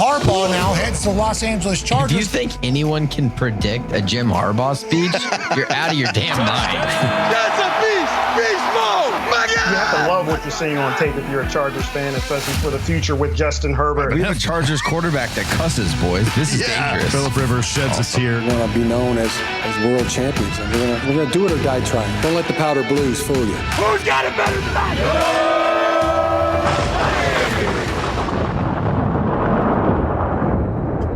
Harbaugh now heads to Los Angeles Chargers. Do you think anyone can predict a Jim Harbaugh speech? You're out of your damn mind. That's a beast mode. My God. You have to love what you're seeing on tape if you're a Chargers fan, especially for the future with Justin Herbert. We have a Chargers quarterback that cusses, boys. This is dangerous. Phillip Rivers sheds a tear. We want to be known as world champions, and we're gonna do it or die trying. Don't let the powder blues fool you. Who's got it better than that?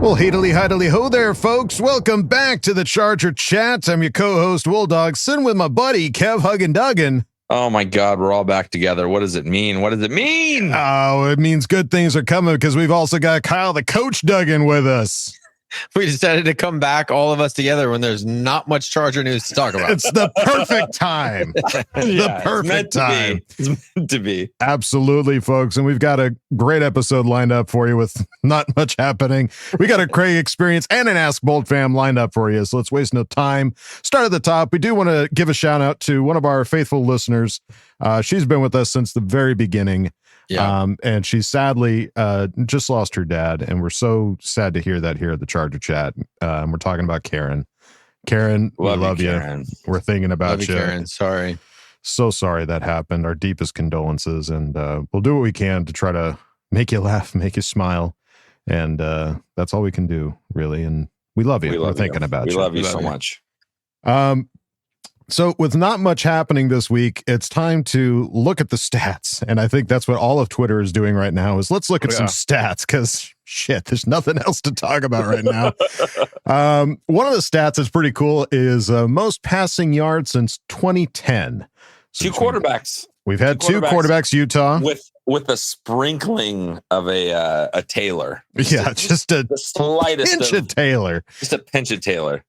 Well, heidily ho there, folks. Welcome back to the Charger Chat. I'm your co-host, Wolldog, sitting with my buddy, Kev Huggin Duggan. Oh my God, we're all back together. What does it mean? What does it mean? Oh, it means good things are coming because we've also got Kyle the Coach Duggan with us. We decided to come back, all of us together, when there's not much Charger news to talk about. It's the perfect time. The perfect time. It's meant to be. Absolutely, folks. And we've got a great episode lined up for you with not much happening. We got a Craig experience and an Ask Boltfam lined up for you. So let's waste no time. Start at the top. We do want to give a shout out to one of our faithful listeners. She's been with us since the very beginning. Yeah. And she sadly just lost her dad. And we're so sad to hear that here at the Charger Chat. We're talking about Karen. Karen, we love you. Karen. We're thinking about you. Karen. Sorry. So sorry that happened. Our deepest condolences. And we'll do what we can to try to make you laugh, make you smile. And that's all we can do, really. And we love you. We're thinking about you. We love you so much. So with not much happening this week, it's time to look at the stats. And I think that's what all of Twitter is doing right now is let's look at some stats because shit, there's nothing else to talk about right now. One of the stats that's pretty cool is most passing yards since 2010. So Two quarterbacks. We've had two quarterbacks, Utah. With a sprinkling of a Taylor. Just the slightest pinch of Taylor. Just a pinch of Taylor.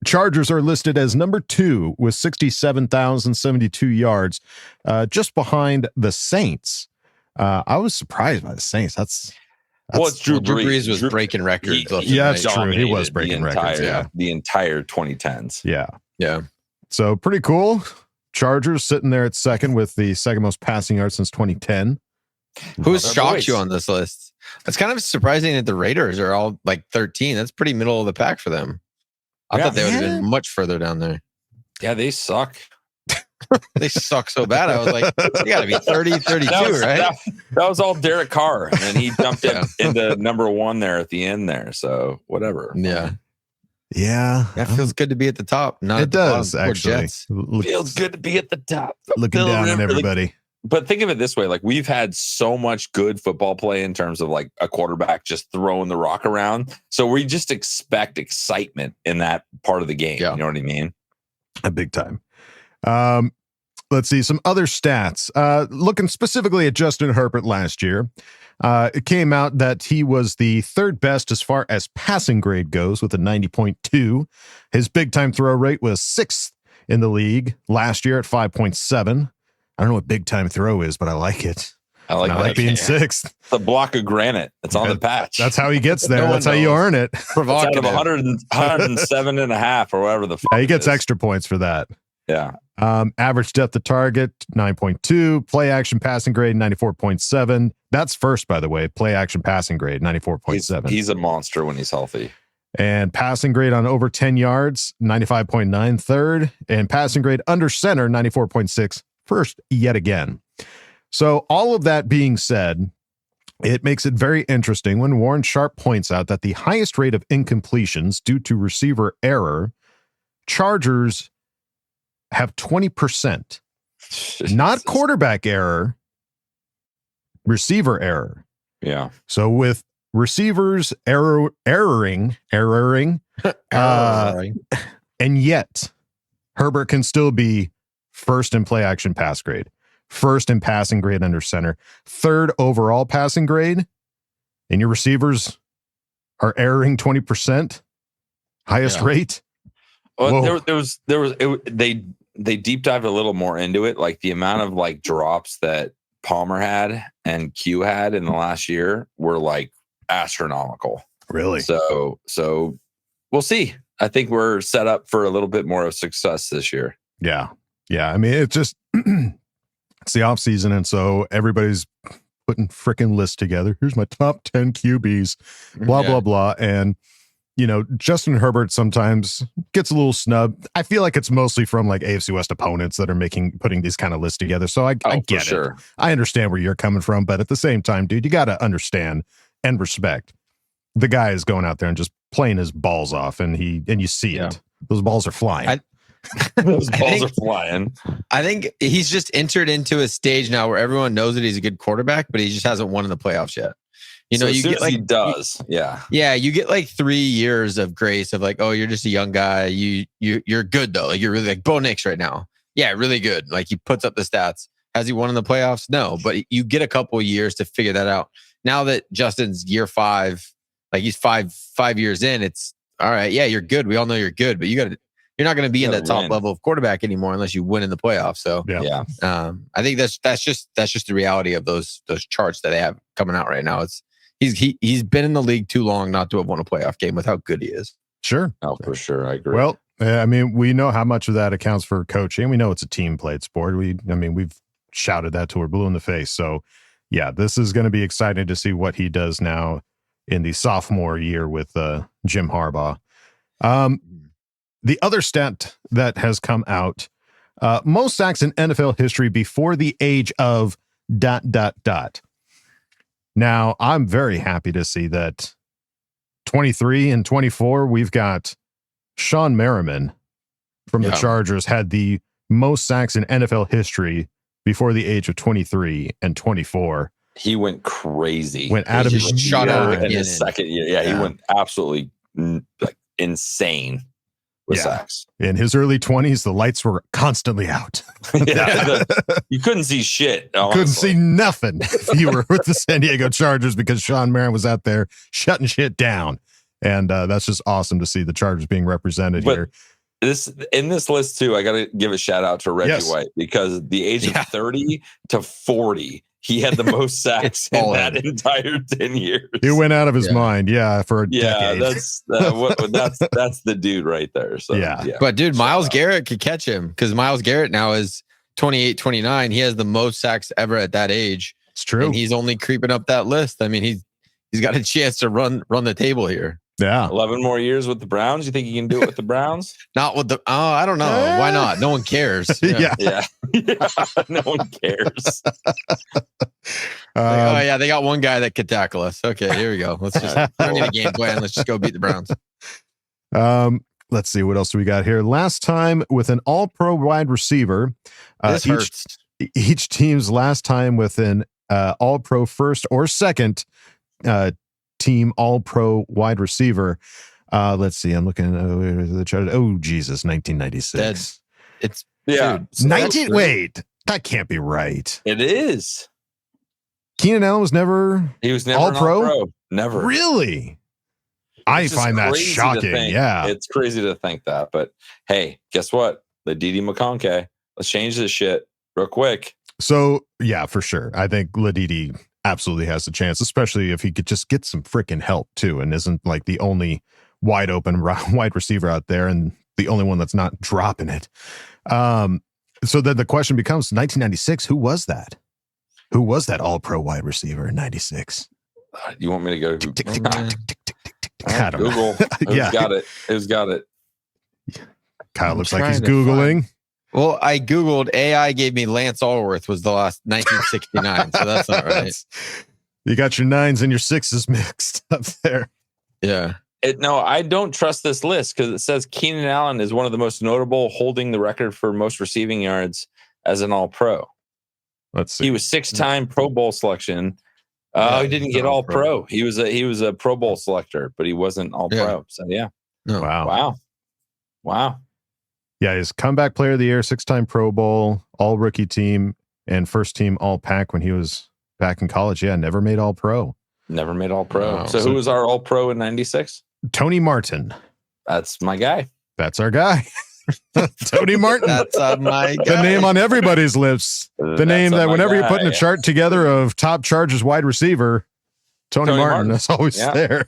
Chargers are listed as number 2 with 67,072 yards, just behind the Saints. I was surprised by the Saints. That's it's Drew Drew Brees. Brees was breaking records. That's true. He was breaking records. The entire 2010s. Yeah. So pretty cool. Chargers sitting there at second with the second most passing yards since 2010. Who's shocked you on this list? It's kind of surprising that the Raiders are all like 13. That's pretty middle of the pack for them. I thought they would have been much further down there. Yeah, they suck. They suck so bad. I was like, they got to be 30, 32, right? That was all Derek Carr. And then he jumped into number 1 there at the end there. So whatever. Yeah. Yeah. That feels good to be at the top. It does, actually. Feels good to be at the top. Looking down on everybody. But think of it this way, like we've had so much good football play in terms of like a quarterback just throwing the rock around. So we just expect excitement in that part of the game. Yeah. You know what I mean? A big time. Let's see some other stats. Looking specifically at Justin Herbert last year, it came out that he was the third best as far as passing grade goes with a 90.2. His big time throw rate was 6th in the league last year at 5.7. I don't know what big time throw is, but I like it. I like being 6th. It's a block of granite. It's on the patch. That's how he gets there. That's how you earn it. Provocative. 107 and a half or whatever the fuck he gets extra points for that. Yeah. Average depth of target, 9.2. Play action passing grade, 94.7. That's first, by the way. Play action passing grade, 94.7. He's a monster when he's healthy. And passing grade on over 10 yards, 95.9, third. And passing grade under center, 94.6. First yet again. So all of that being said, it makes it very interesting when Warren Sharp points out that the highest rate of incompletions due to receiver error, Chargers have 20%. Not quarterback error, receiver error. Yeah. So with receivers erroring, and yet Herbert can still be first in play action pass grade, first in passing grade under center, third overall passing grade, and your receivers are erring 20%, highest rate. Well, they deep dived a little more into it, like the amount of like drops that Palmer had and Q had in the last year were like astronomical. Really? So we'll see. I think we're set up for a little bit more of success this year. Yeah. I mean, it's just it's the off season, and so everybody's putting frickin' lists together. Here's my top 10 QBs, blah, blah, blah. And, you know, Justin Herbert sometimes gets a little snubbed. I feel like it's mostly from like AFC West opponents that are putting these kind of lists together. So I get it. I understand where you're coming from, but at the same time, dude, you got to understand and respect. The guy is going out there and just playing his balls off, and you see it. Those balls are flying. Those balls are flying. I think he's just entered into a stage now where everyone knows that he's a good quarterback, but he just hasn't won in the playoffs yet. You know, you get like he does, yeah. You get like 3 years of grace of like, oh, you're just a young guy. You're good though. Like you're really like Bo Nix right now. Yeah, really good. Like he puts up the stats. Has he won in the playoffs? No, but you get a couple of years to figure that out. Now that Justin's year 5, like he's five years in, it's all right. Yeah, you're good. We all know you're good, but you're not going to be in that top level of quarterback anymore unless you win in the playoffs. So I think that's just the reality of those charts that they have coming out right now. It's he's been in the league too long not to have won a playoff game with how good he is. Sure. Oh, for sure. I agree. Well, I mean, we know how much of that accounts for coaching. We know it's a team played sport. We've shouted that till we're blue in the face. So yeah, this is going to be exciting to see what he does now in the sophomore year with Jim Harbaugh. The other stat that has come out, most sacks in NFL history before the age of ... Now, I'm very happy to see that 23 and 24, we've got Sean Merriman from the Chargers had the most sacks in NFL history before the age of 23 and 24. He went crazy. Went out of his shot out in his second year. Yeah, he went absolutely like insane with sacks. In his early 20s, the lights were constantly out. You couldn't see shit. Honestly. Couldn't see nothing if you were with the San Diego Chargers because Sean Merriman was out there shutting shit down. And that's just awesome to see the Chargers being represented here. In this list, too, I got to give a shout out to Reggie White because the age of 30 to 40, he had the most sacks in that entire 10 years. He went out of his mind, for a decade. That's the dude right there. So But dude, Myles Garrett could catch him because Myles Garrett now is 28, 29. He has the most sacks ever at that age. It's true. And he's only creeping up that list. I mean, he's got a chance to run the table here. Yeah. 11 more years with the Browns. You think he can do it with the Browns? Not with the I don't know. Why not? No one cares. Yeah. No one cares. They got one guy that could tackle us. Okay, here we go. Let's just we don't need a game plan. Let's just go beat the Browns. Let's see what else do we got here. Last time with an all-pro wide receiver. This hurts. Each team's last time with an all-pro first or second team all-pro wide receiver. Let's see. I'm looking at the chart. Oh, Jesus, 1996. It's dude, 19. Wait, that can't be right. It is. Keenan Allen was never. He was never all-pro. Never. Really? I find that shocking. Yeah, it's crazy to think that. But hey, guess what? The Didi McConkey. Let's change this shit real quick. So yeah, for sure. I think Ladidi absolutely has a chance, especially if he could just get some freaking help too, and isn't like the only wide open wide receiver out there and the only one that's not dropping it. So then the question becomes 1996. Who was that? Who was that all-pro wide receiver in 96? You want me to go to Google? Who's got it? Kyle looks like he's Googling. Well, I Googled AI gave me Lance Allworth was the last 1969. So that's not right. You got your 9s and your 6s mixed up there. Yeah. No, I don't trust this list because it says Keenan Allen is one of the most notable, holding the record for most receiving yards as an all-pro. Let's see. He was 6-time Pro Bowl selection. He didn't get all-pro. He was a Pro Bowl selector, but he wasn't all-pro. So yeah. No. Wow. Yeah, he's comeback player of the year, 6-time Pro Bowl, all rookie team, and first team all pack when he was back in college. Yeah, never made all pro. Never made all pro. Wow. So who was our all pro in 96? Tony Martin. That's my guy. That's our guy. Tony Martin. That's my guy. The name on everybody's lips. The name that whenever you're putting a chart together of top Chargers wide receiver, Tony Martin is always there.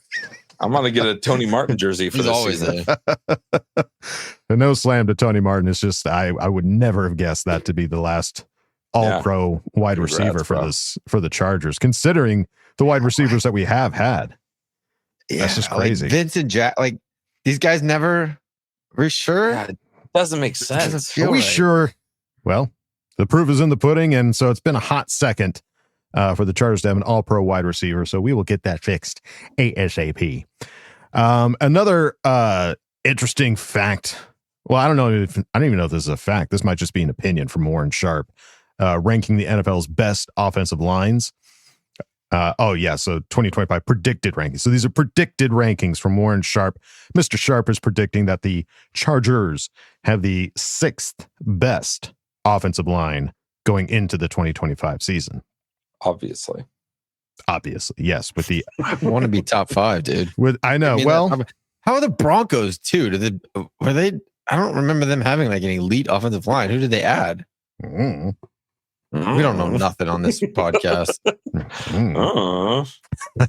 I'm going to get a Tony Martin jersey for He's this always season. There. No slam to Tony Martin. It's just I would never have guessed that to be the last all-pro wide receiver for the Chargers, considering the wide receivers that we have had. That's just crazy. Like Vince and Jack, like these guys never. We're sure. God, it doesn't make sense. Are we sure? Well, the proof is in the pudding, and so it's been a hot second for the Chargers to have an all-pro wide receiver. So we will get that fixed ASAP. Another interesting fact. Well, I don't even know if this is a fact. This might just be an opinion from Warren Sharp, ranking the NFL's best offensive lines. So 2025 predicted rankings. So these are predicted rankings from Warren Sharp. Mr. Sharp is predicting that the Chargers have the 6th best offensive line going into the 2025 season. Obviously, yes. With the, I want to be top 5, dude. I know. How are the Broncos too? Were they? I don't remember them having like an elite offensive line. Who did they add? We don't know nothing on this podcast.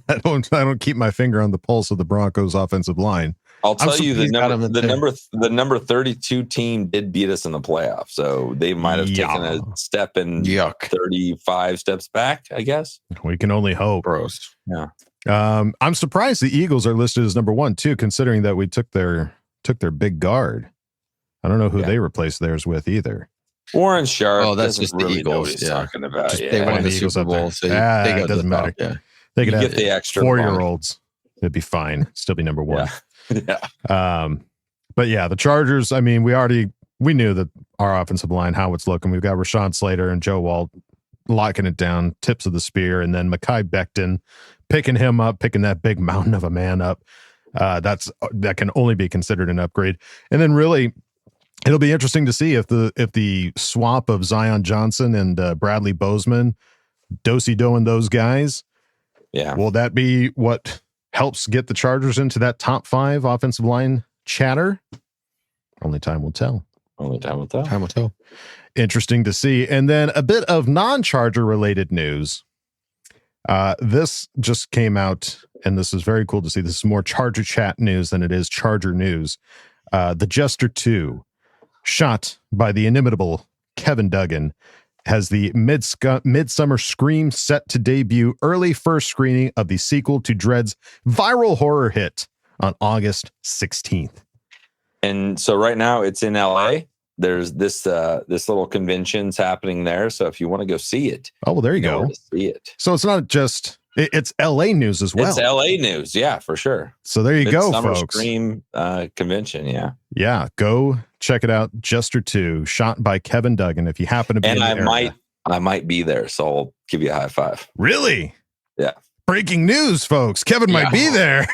I don't keep my finger on the pulse of the Broncos offensive line. I'll tell you the number 32 team did beat us in the playoffs, so they might have taken a step in 35 steps back, I guess. We can only hope. Gross. Yeah. I'm surprised the Eagles are listed as number 1 too, considering that we took their big guard. I don't know who they replaced theirs with either. Warren Sharp. Oh, that's just really the Eagles. Know what he's talking about. They won the Super Bowl, so it doesn't matter. Yeah. They could get have the extra 4-year-olds. It'd be fine. Still be number 1. Yeah. But yeah, the Chargers. I mean, we knew that our offensive line, how it's looking. We've got Rashawn Slater and Joe Walt locking it down, tips of the spear, and then Mekhi Becton picking that big mountain of a man up. That can only be considered an upgrade. And then really, it'll be interesting to see if the swap of Zion Johnson and Bradley Bozeman, do-si-do and those guys, will that be what helps get the Chargers into that top 5 offensive line chatter? Only time will tell. Time will tell. Interesting to see. And then a bit of non-Charger related news. This just came out, and this is very cool to see. This is more Charger chat news than it is Charger news. The Jester 2, shot by the inimitable Kevin Duggan, has the Midsummer Scream set to debut early first screening of the sequel to Dread's viral horror hit on August 16th. And so right now it's in LA. There's this little convention's happening there. So if you want to go see it. Oh, well, there you go. See it. So it's not just, it's LA news as well. It's LA news. Yeah, for sure. So there you go, Midsummer folks. Scream convention. Yeah. Yeah. Go check it out. Jester 2, shot by Kevin Duggan. If you happen to be in the area. I might be there. So I'll give you a high five. Really? Yeah. Breaking news, folks. Kevin might be there.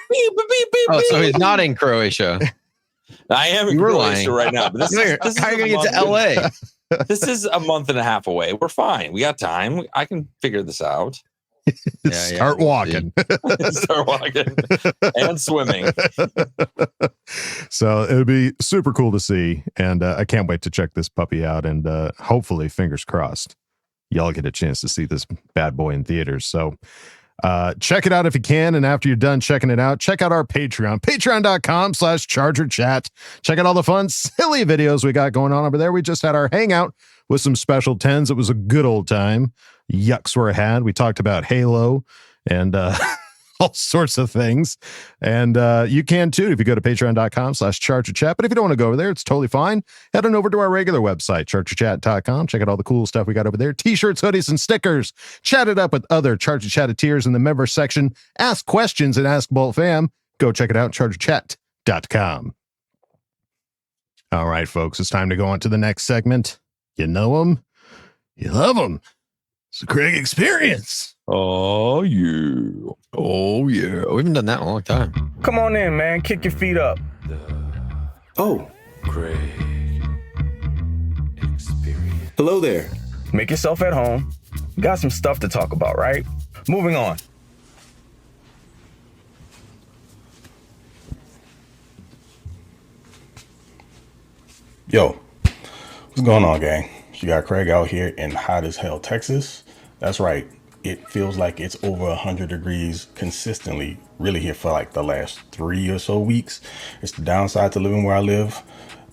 Oh, so he's not in Croatia. I am in Croatia right now. But this how are you going to get to LA? This is a month and a half away. We're fine. We got time. I can figure this out. Start walking. Start walking and swimming. So it'll be super cool to see. And I can't wait to check this puppy out. And hopefully, fingers crossed, y'all get a chance to see this bad boy in theaters. So check it out if you can. And after you're done checking it out, check out our Patreon, patreon.com/ChargerChat. Check out all the fun, silly videos we got going on over there. We just had our hangout with some special 10s. It was a good old time. Yucks were had. We talked about Halo and all sorts of things. And you can too if you go to patreon.com/ChargerChat. But if you don't want to go over there, it's totally fine. Head on over to our regular website, ChargerChat.com. Check out all the cool stuff we got over there. T-shirts, hoodies, and stickers. Chat it up with other Charger Chatteteers in the member section. Ask questions and Ask Boltfam. Go check it out, ChargerChat.com. All right, folks, it's time to go on to the next segment. You know them, you love them. It's a Craig experience. Oh, yeah. Oh, yeah. We haven't done that in a long time. Come on in, man. Kick your feet up. Oh, Craig experience. hello there. Make yourself at home. We got some stuff to talk about, right? Moving on. Yo, what's going on, gang? You got Craig out here in hot as hell, Texas. That's right. It feels like it's over 100 degrees consistently, really here for like the last 3 or so weeks. It's the downside to living where I live.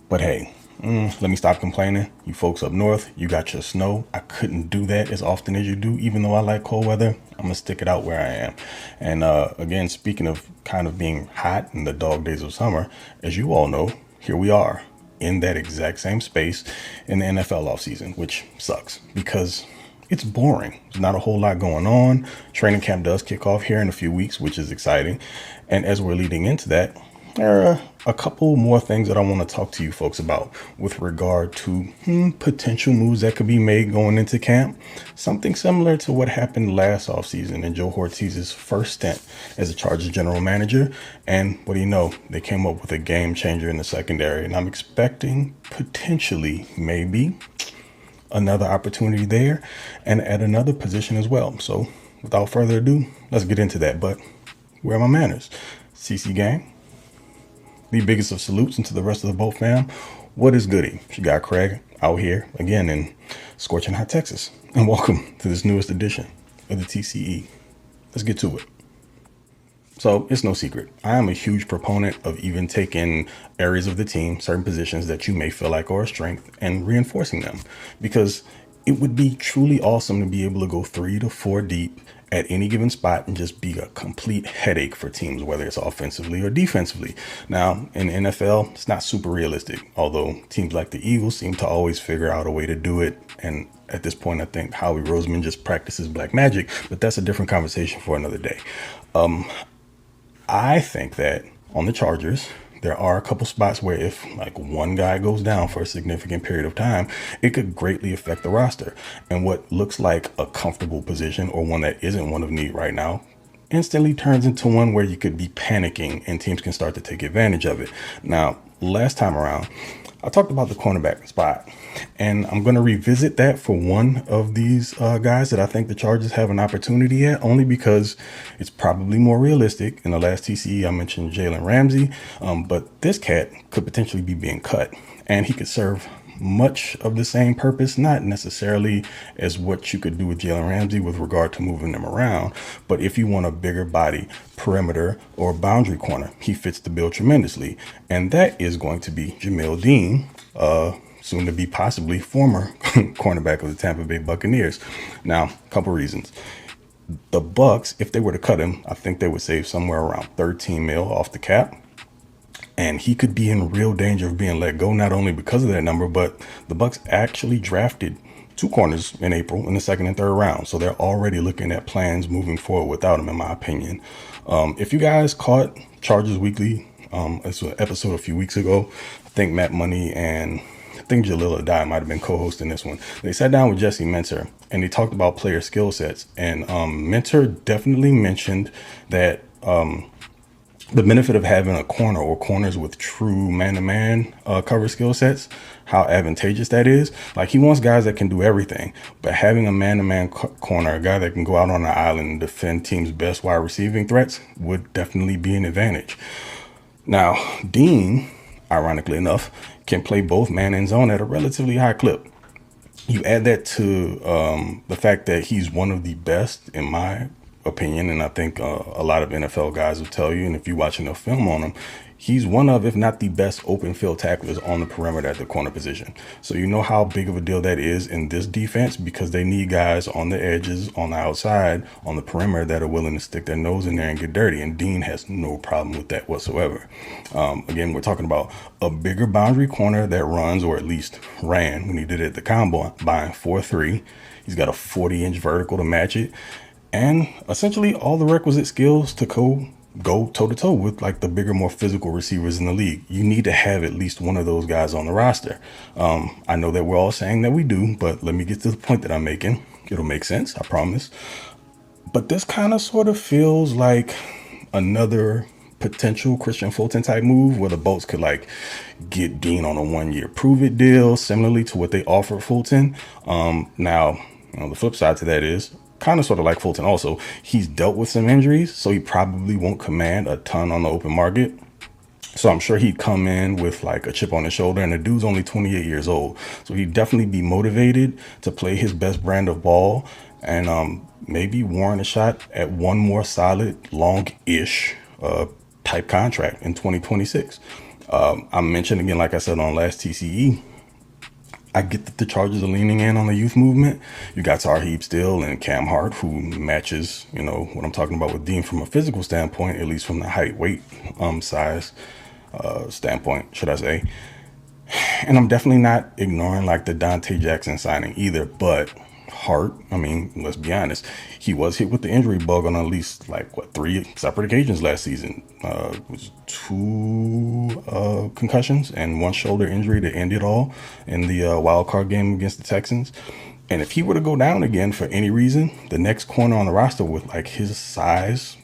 But hey, Let me stop complaining. You folks up north, you got your snow. I couldn't do that as often as you do, even though I like cold weather. I'm going to stick it out where I am. And again, speaking of kind of being hot in the dog days of summer, as you all know, here we are in that exact same space in the NFL offseason, which sucks because it's boring. There's not a whole lot going on. Training camp does kick off here in a few weeks, which is exciting. And as we're leading into that, there are a couple more things that I want to talk to you folks about with regard to potential moves that could be made going into camp. Something similar to what happened last offseason in Joe Ortiz's first stint as a Chargers general manager. And what do you know? They came up with a game changer in the secondary. And I'm expecting potentially maybe another opportunity there and at another position as well. So without further ado, let's get into that. But where are my manners? CC gang. The biggest of salutes, and to the rest of the Bolt fam, what is goody? You got Craig out here again in scorching hot Texas, and welcome to this newest edition of the TCE. Let's get to it. So it's no secret, I am a huge proponent of even taking areas of the team, certain positions that you may feel like are a strength, and reinforcing them, because it would be truly awesome to be able to go 3 to 4 deep at any given spot and just be a complete headache for teams, whether it's offensively or defensively. Now, in the NFL, it's not super realistic, although teams like the Eagles seem to always figure out a way to do it. And at this point, I think Howie Roseman just practices black magic, but that's a different conversation for another day. I think that on the Chargers, there are a couple spots where if like one guy goes down for a significant period of time, it could greatly affect the roster. And what looks like a comfortable position or one that isn't one of need right now instantly turns into one where you could be panicking and teams can start to take advantage of it. Now, last time around, I talked about the cornerback spot, and I'm going to revisit that for one of these guys that I think the Chargers have an opportunity at, only because it's probably more realistic. In the last TCE, I mentioned Jalen Ramsey, but this cat could potentially be being cut, and he could serve much of the same purpose, not necessarily as what you could do with Jalen Ramsey with regard to moving them around, but if you want a bigger body perimeter or boundary corner, he fits the bill tremendously. And that is going to be Jamil Dean, soon to be possibly former cornerback of the Tampa Bay Buccaneers. Now, a couple reasons. The Bucs, if they were to cut him, I think they would save somewhere around 13 mil off the cap. And he could be in real danger of being let go, not only because of that number, but the Bucs actually drafted 2 corners in April in the 2nd and 3rd round. So they're already looking at plans moving forward without him, in my opinion. If you guys caught Chargers Weekly, it's an episode a few weeks ago. I think Matt Money and I think Jalil Adai might have been co-hosting this one. They sat down with Jesse Minter and they talked about player skill sets. And Minter definitely mentioned that the benefit of having a corner or corners with true man-to-man cover skill sets, how advantageous that is. Like, he wants guys that can do everything, but having a man-to-man corner, a guy that can go out on the island and defend teams' best wide receiving threats, would definitely be an advantage. Now, Dean, ironically enough, can play both man and zone at a relatively high clip. You add that to the fact that he's one of the best, in my opinion, and I think a lot of NFL guys will tell you, and if you're watching a film on him, he's one of, if not the best open field tacklers on the perimeter at the corner position. So you know how big of a deal that is in this defense, because they need guys on the edges, on the outside, on the perimeter that are willing to stick their nose in there and get dirty. And Dean has no problem with that whatsoever. Again, we're talking about a bigger boundary corner that runs, or at least ran when he did it at the combine, 4.3. He's got a 40-inch vertical to match it. And essentially all the requisite skills to go toe-to-toe with like the bigger, more physical receivers in the league. You need to have at least one of those guys on the roster. I know that we're all saying that we do, but let me get to the point that I'm making. It'll make sense, I promise. But this kind of sort of feels like another potential Christian Fulton type move where the Bolts could like get Dean on a 1-year prove-it deal, similarly to what they offered Fulton. Now, the flip side to that is, kind of sort of like Fulton also, he's dealt with some injuries, so he probably won't command a ton on the open market. So I'm sure he'd come in with like a chip on his shoulder, and the dude's only 28 years old. So he'd definitely be motivated to play his best brand of ball and maybe warrant a shot at one more solid, long-ish type contract in 2026. I mentioned again, like I said on last TCE, I get that the Chargers are leaning in on the youth movement. You got Tarheeb still and Cam Hart, who matches, what I'm talking about with Dean from a physical standpoint, at least from the height, weight, size standpoint, should I say. And I'm definitely not ignoring like the Dante Jackson signing either, but Hart, let's be honest, he was hit with the injury bug on at least 3 separate occasions last season. It was 2 concussions and 1 shoulder injury to end it all in the wild card game against the Texans. And if he were to go down again for any reason, the next corner on the roster with his size,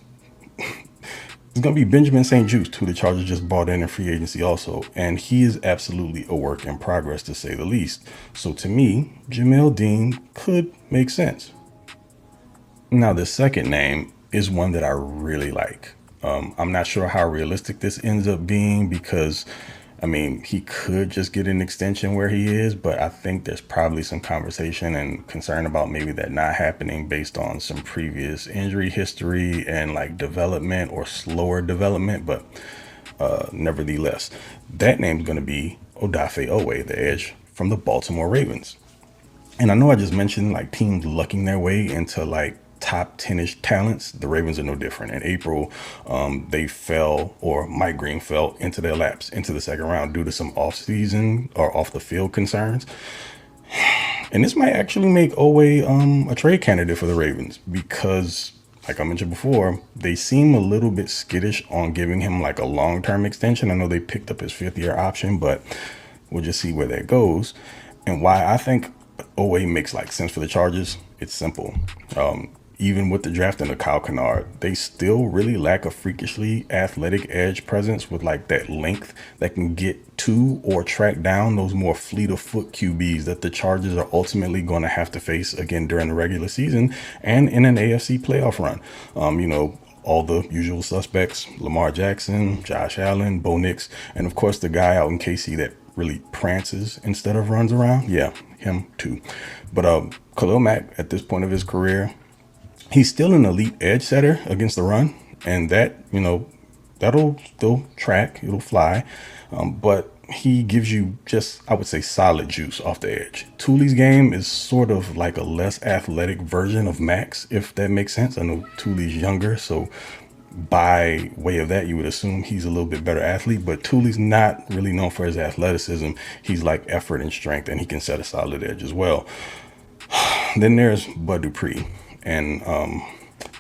it's going to be Benjamin St. Juste, who the Chargers just brought in free agency also. And he is absolutely a work in progress, to say the least. So to me, Jamel Dean could make sense. Now, the second name is one that I really like. I'm not sure how realistic this ends up being because, he could just get an extension where he is, but I think there's probably some conversation and concern about maybe that not happening based on some previous injury history and development or slower development. But nevertheless, that name's going to be Odafe Owe, the edge from the Baltimore Ravens. And I know I just mentioned teams lucking their way into top 10-ish talents. The Ravens are no different. In April, they fell, or Mike Green fell into their laps into the second round due to some off-season or off-the-field concerns. And this might actually make Owe a trade candidate for the Ravens because, like I mentioned before, they seem a little bit skittish on giving him a long-term extension. I know they picked up his 5th-year option, but we'll just see where that goes. And why I think Owe makes sense for the Chargers, it's simple. Even with the drafting of Kyle Kennard, they still really lack a freakishly athletic edge presence with that length that can get to or track down those more fleet of foot QBs that the Chargers are ultimately going to have to face again during the regular season and in an AFC playoff run. All the usual suspects, Lamar Jackson, Josh Allen, Bo Nix, and of course the guy out in KC that really prances instead of runs around. Yeah, him too. But Khalil Mack, at this point of his career, he's still an elite edge setter against the run, and that, that'll still track, it'll fly. But he gives you just, I would say, solid juice off the edge. Thule's game is sort of like a less athletic version of Max, if that makes sense. I know Thule's younger, so by way of that, you would assume he's a little bit better athlete, but Thule's not really known for his athleticism. He's effort and strength, and he can set a solid edge as well. Then there's Bud Dupree. And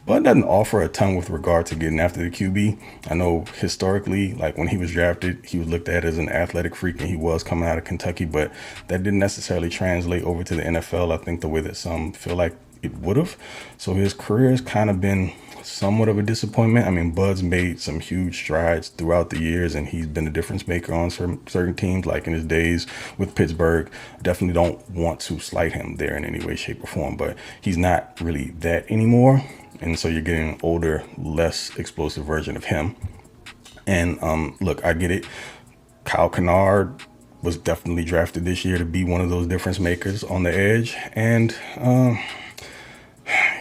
Bud doesn't offer a ton with regard to getting after the QB. I know historically, when he was drafted, he was looked at as an athletic freak, and he was coming out of Kentucky, but that didn't necessarily translate over to the NFL, I think, the way that some feel like it would have. So his career has kind of been somewhat of a disappointment. Bud's made some huge strides throughout the years, and he's been a difference maker on certain teams, like in his days with Pittsburgh. Definitely don't want to slight him there in any way, shape, or form, but he's not really that anymore. And so you're getting an older, less explosive version of him. And look, I get it. Kyle Kennard was definitely drafted this year to be one of those difference makers on the edge. And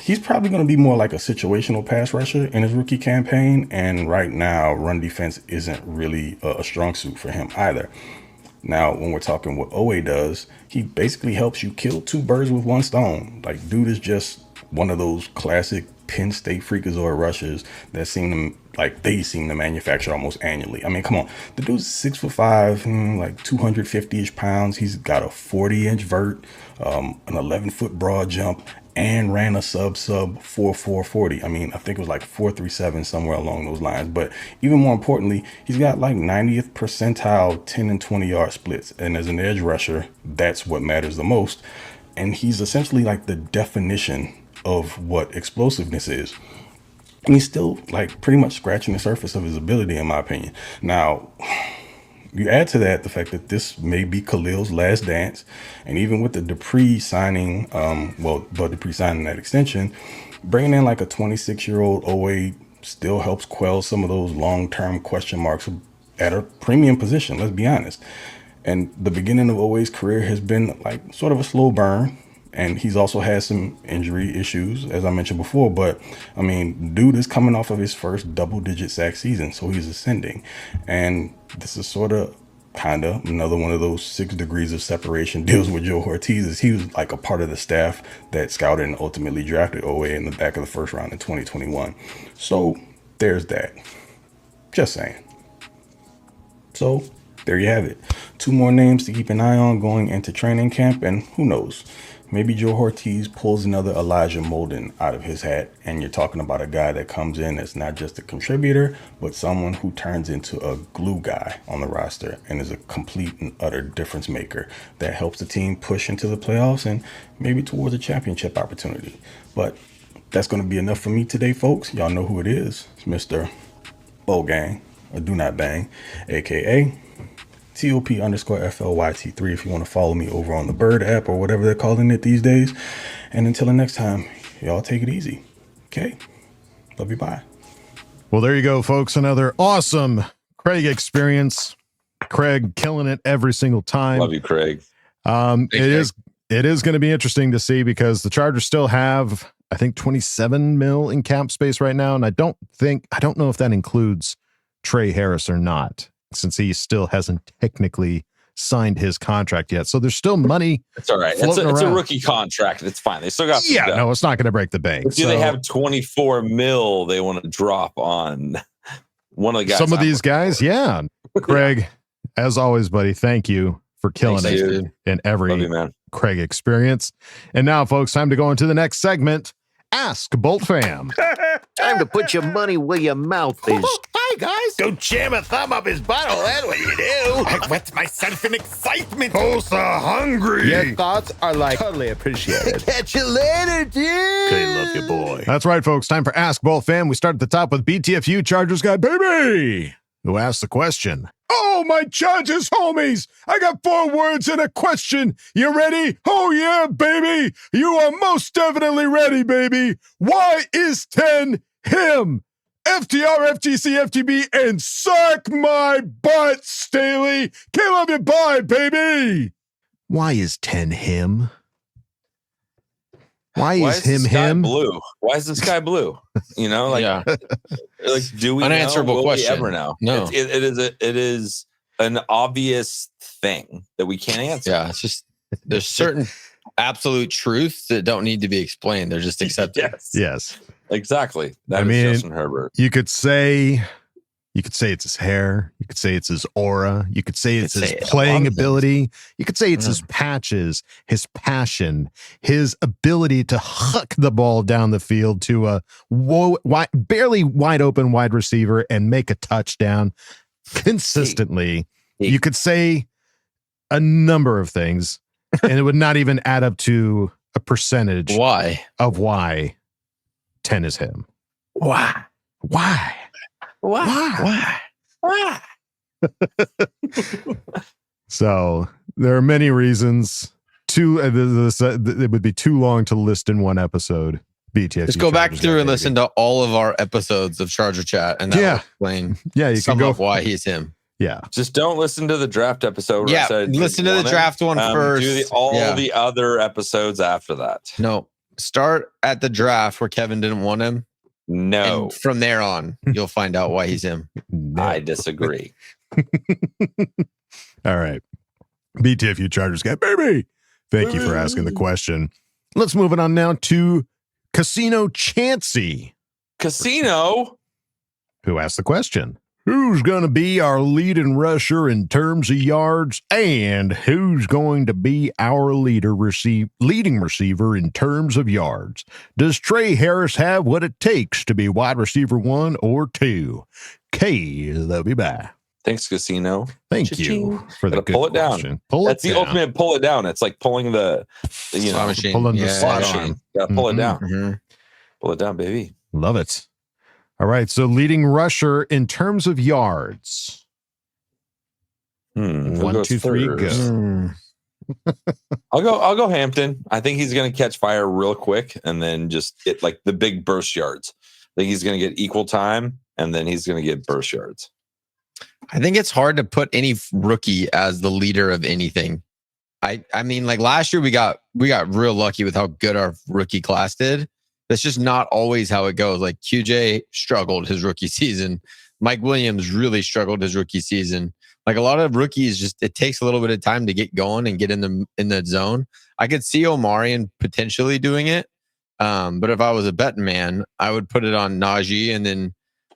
he's probably going to be more like a situational pass rusher in his rookie campaign. And right now, run defense isn't really a strong suit for him either. Now, when we're talking what Owe does, he basically helps you kill 2 birds with 1 stone. Dude is just one of those classic Penn State freakazoid rushers that seem to manufacture almost annually. Come on. The dude's 6'5", 250-ish pounds. He's got a 40-inch vert, an 11-foot broad jump, and ran a sub 4.40. I think it was 4.37 somewhere along those lines. But even more importantly, he's got 90th percentile 10 and 20 yard splits. And as an edge rusher, that's what matters the most. And he's essentially the definition of what explosiveness is. And he's still pretty much scratching the surface of his ability, in my opinion. Now, you add to that the fact that this may be Khalil's last dance, and even with the Dupree signing, Bud Dupree signing that extension, bringing in a 26-year-old Owe still helps quell some of those long-term question marks at a premium position, let's be honest. And the beginning of Owe's career has been sort of a slow burn. And he's also had some injury issues, as I mentioned before. But, dude is coming off of his first double-digit sack season, so he's ascending. And this is sort of kind of another one of those 6 degrees of separation deals with Joe Ortiz is he was like a part of the staff that scouted and ultimately drafted Owe in the back of the first round in 2021. So there's that. Just saying. So there you have it. 2 more names to keep an eye on going into training camp, and who knows, maybe Joe Ortiz pulls another Elijah Molden out of his hat, and you're talking about a guy that comes in that's not just a contributor, but someone who turns into a glue guy on the roster and is a complete and utter difference maker that helps the team push into the playoffs and maybe towards a championship opportunity. But that's going to be enough for me today, folks. Y'all know who it is. It's Mr. Bo Gang, or Do Not Bang, aka TOP_FLYT3 if you want to follow me over on the Bird app or whatever they're calling it these days. And until the next time, y'all take it easy. Okay? Love you. Bye. Well, there you go, folks. Another awesome Craig experience. Craig killing it every single time. Love you, Craig. It is going to be interesting to see because the Chargers still have, I think, 27 mil in cap space right now. And I don't know if that includes Trey Harris or not, since he still hasn't technically signed his contract yet. So there's still money. It's all right. It's a rookie contract. It's fine. They still got some no, it's not going to break the bank. But do they have 24 mil they want to drop on one of the guys? Some of these guys, yeah. Craig, as always, buddy, thank you for killing it in every Craig experience. And now, folks, time to go into the next segment. Ask Boltfam. Time to put your money where your mouth is. Hi, guys. Don't jam a thumb up his butthole. That's what you do. I wet myself in excitement. Oh, so hungry. Your thoughts are like totally appreciated. Catch you later, dude. Okay, love you, boy. That's right, folks. Time for Ask Boltfam. We start at the top with BTFU Chargers guy, baby, who asked the question. Oh, my Chargers homies. I got 4 words and a question. You ready? Oh, yeah, baby. You are most definitely ready, baby. Why is 10 him? FTR, FTC, FTB, and suck my butt, Staley. Can't love you, bye, baby. Why is 10 him? Why is him blue? Why is the sky blue? You know, like, like do we unanswerable know? question? Will we ever know? No, it is an obvious thing that we can't answer. Yeah, it's just there's certain absolute truths that don't need to be explained. They're just accepted. Yes, exactly. That is Justin Herbert. You could say it's his hair. You could say it's his aura. You could say it's his playing ability. You could say it's his patches, his passion, his ability to huck the ball down the field to a barely wide open wide receiver and make a touchdown consistently. You could say a number of things, and it would not even add up to a percentage of why 10 is him. Why? So there are many reasons. It would be too long to list in one episode. BTS. Just go back through and listen to all of our episodes of Charger Chat, and that'll explain. Yeah, you can go why he's him. Yeah, just don't listen to the draft episode. Yeah, listen to the draft one first. Do the other episodes after that. No, start at the draft where Kevin didn't want him. No, and from there on, you'll find out why he's him. No. I disagree. All right, BTFU Chargers guy, baby. Thank you for asking the question. Let's move it on now to Casino Chansey. Casino? Who asked the question? Who's going to be our leading rusher in terms of yards, and who's going to be our leading receiver in terms of yards? Does Trey Harris have what it takes to be wide receiver 1 or 2? K, love you, bye. Thanks, Casino. Thank you for the good pull it question. Down. That's the ultimate pull it down. It's like pulling the slot machine. Pulling the slot machine. Gotta pull it down. Mm-hmm. Pull it down, baby. Love it. All right. So leading rusher in terms of yards. 1, 2, 3, go. I'll go Hampton. I think he's gonna catch fire real quick and then just get like the big burst yards. I think he's gonna get equal time and then he's gonna get burst yards. I think it's hard to put any rookie as the leader of anything. I mean, like last year we got real lucky with how good our rookie class did. That's just not always how it goes. Like QJ struggled his rookie season. Mike Williams really struggled his rookie season. Like a lot of rookies, just it takes a little bit of time to get going and get in the zone. I could see Omarion potentially doing it, but if I was a betting man, I would put it on Najee, and then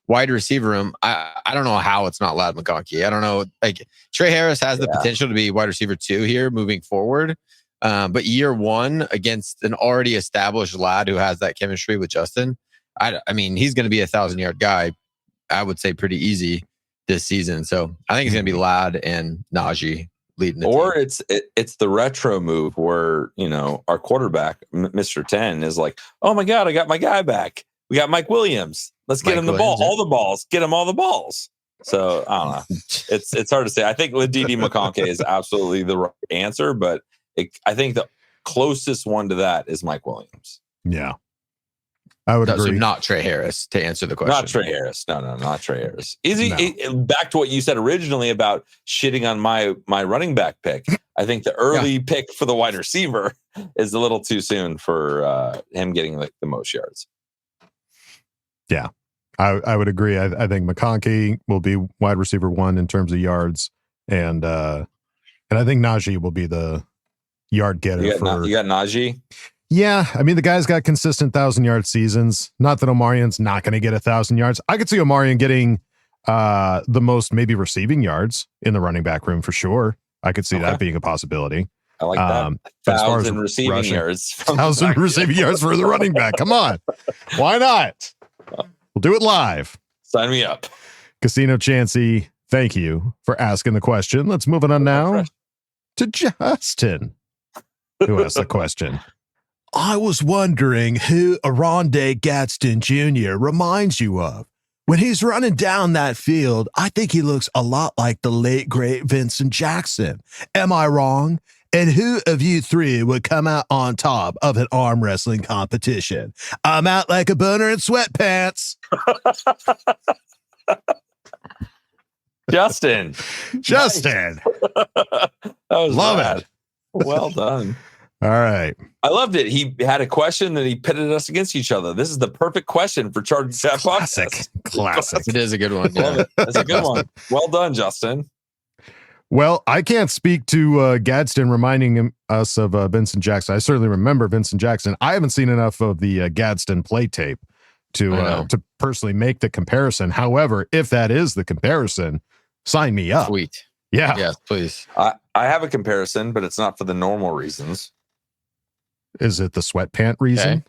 wide receiver room. I don't know how it's not Ladd McConkey. I don't know. Like Trey Harris has the potential to be wide receiver 2 here moving forward, but year 1 against an already established Ladd who has that chemistry with Justin. I mean, he's going to be a 1,000-yard guy. I would say pretty easy this season. So I think it's going to be Ladd and Najee leading the team. It's the retro move where, our quarterback, Mr. 10, is like, oh my God, I got my guy back. We got Mike Williams. Let's get him the ball, all the balls. Get him all the balls. So I don't know. It's hard to say. I think with D.D. McConkey is absolutely the right answer, but I think the closest one to that is Mike Williams. Yeah. I would agree. So not Trey Harris to answer the question. Not Trey Harris. No, not Trey Harris. Back to what you said originally about shitting on my running back pick. I think the early pick for the wide receiver is a little too soon for him getting like the most yards. Yeah, I would agree. I think McConkey will be wide receiver 1 in terms of yards, and I think Najee will be the yard getter. You got Najee? Yeah, I mean, the guy's got consistent 1,000-yard seasons. Not that Omarion's not going to get 1,000 yards. I could see Omarion getting the most maybe receiving yards in the running back room for sure. I could see that being a possibility. I like that. 1,000 receiving yards. 1,000 receiving yards for the running back. Come on. Why not? We'll do it live. Sign me up. Casino Chansey, thank you for asking the question. Let's move on now to Justin, who asked the question. I was wondering who Aronde Gadsden Jr. reminds you of. When he's running down that field, I think he looks a lot like the late, great Vincent Jackson. Am I wrong? And who of you 3 would come out on top of an arm wrestling competition? I'm out like a boner in sweatpants. Justin. Nice. That was Love bad. it. Well done. All right. I loved it. He had a question and he pitted us against each other. This is the perfect question for Charging Chat Podcast. Classic. It is a good one. Love it. That's a good one. Well done, Justin. Well, I can't speak to Gadsden reminding us of Vincent Jackson. I certainly remember Vincent Jackson. I haven't seen enough of the Gadsden play tape to personally make the comparison. However, if that is the comparison, sign me up. Sweet. Yeah. Yes, please. I have a comparison, but it's not for the normal reasons. Is it the sweatpant reason? Okay.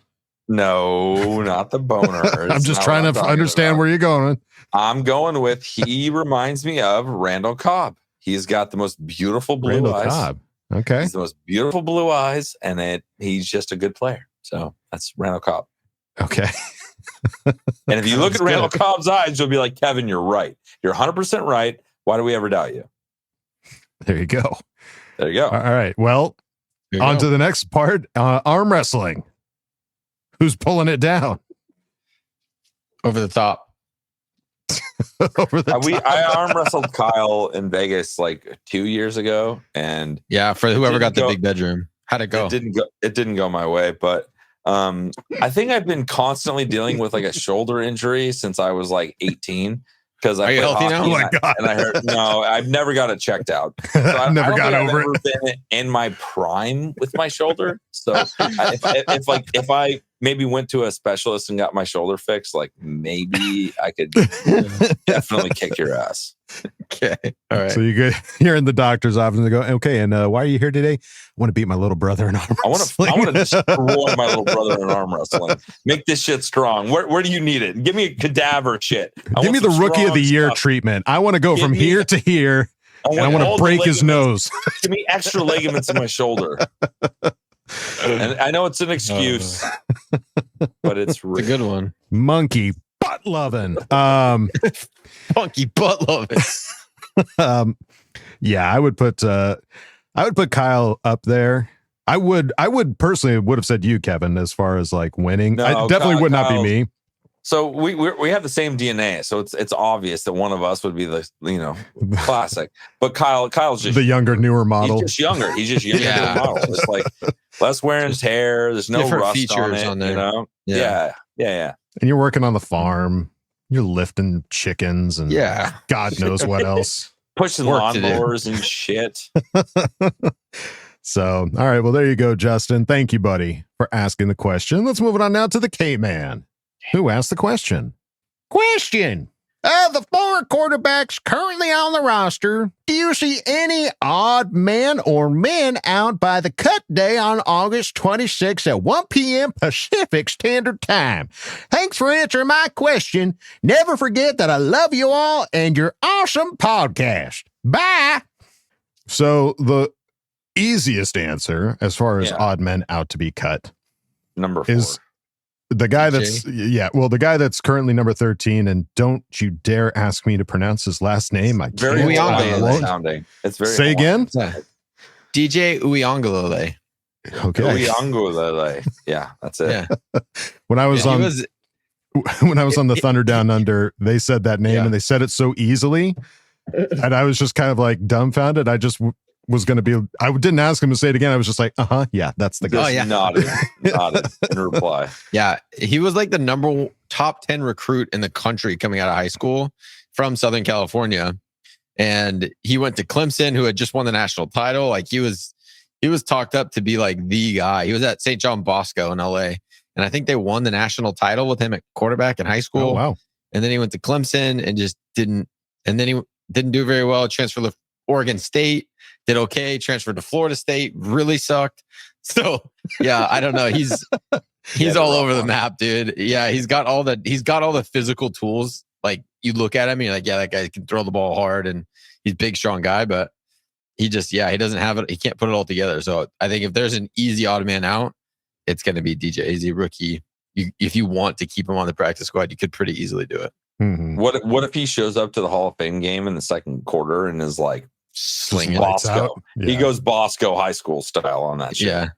No, not the boner. I'm just trying to understand where you're going. I'm going with he reminds me of Randall Cobb. He's got the most beautiful blue eyes. Cobb. Okay. He's the most beautiful blue eyes, and he's just a good player. So that's Randall Cobb. Okay. And if you look at Randall Cobb's eyes, you'll be like, Kevin, you're right. You're 100% right. Why do we ever doubt you? There you go. There you go. All right. Well, on to the next part. Arm wrestling. Who's pulling it down? Over the top. Over the top. I arm wrestled Kyle in Vegas like 2 years ago, and for whoever got the big bedroom. How'd it go? It didn't go my way, but I think I've been constantly dealing with like a shoulder injury since I was like 18. Because I played hockey now? Oh my God. And I heard I've never got it checked out. So I've never got over it. Been in my prime with my shoulder. So if I maybe went to a specialist and got my shoulder fixed, like maybe I could definitely kick your ass. Okay. All right. So you're in the doctor's office and they go, okay, and why are you here today? I want to beat my little brother in arm wrestling. I want to destroy my little brother in arm wrestling. Make this shit strong. Where do you need it? Give me a cadaver shit. Give me the rookie of the year treatment. I want to go from here to here, and I want to break his nose. Give me extra ligaments in my shoulder. And I know it's an excuse, but it's a good one. Monkey butt loving. Funky butt loving. Yeah, I would put Kyle up there. I would personally would have said you, Kevin, as far as like winning. I definitely would not be me. So we have the same DNA, so it's obvious that one of us would be the classic. But Kyle's just the younger, newer model. He's just younger. He's just younger newer model. It's like less wearing his hair. There's no different rust features on there. Yeah. And you're working on the farm. You're lifting chickens and God knows what else. pushing Work to do. lawnmowers and shit. So, all right. Well, there you go, Justin. Thank you, buddy, for asking the question. Let's move it on now to the K-Man, who asked the question. Question. Of the 4 quarterbacks currently on the roster, do you see any odd men or men out by the cut day on August 26th at 1 p.m. Pacific Standard Time? Thanks for answering my question. Never forget that I love you all and your awesome podcast. Bye. So the easiest answer, as far as odd men out to be cut, number 4 is the guy that's the guy that's currently number 13, and don't you dare ask me to pronounce his last name. I very can't. sounding. It's very Say again. DJ Uyunglele. Okay. Uyunglele. Yeah, that's it. Yeah. When I was on the Thunder Down Under, they said that name and they said it so easily, and I was just kind of like dumbfounded. I just was going to be, I didn't ask him to say it again. I was just like, yeah, that's the guy. Oh, yeah. Nodded in reply. Yeah. He was like the top 10 recruit in the country coming out of high school from Southern California. And he went to Clemson, who had just won the national title. Like he was talked up to be like the guy. He was at St. John Bosco in LA. And I think they won the national title with him at quarterback in high school. Oh, wow. And then he went to Clemson and just didn't do very well. Transferred to Oregon State. Did okay, transferred to Florida State, really sucked. So yeah, I don't know. He's all over the map, dude. Yeah, he's got all the physical tools. Like you look at him, and you're like, yeah, that guy can throw the ball hard and he's a big, strong guy, but he doesn't have it. He can't put it all together. So I think if there's an easy odd man out, it's gonna be DJ. He's a rookie. If you want to keep him on the practice squad, you could pretty easily do it. Mm-hmm. What if he shows up to the Hall of Fame game in the second quarter and is like slinging Bosco? Yeah. He goes Bosco high school style on that shit. Yeah,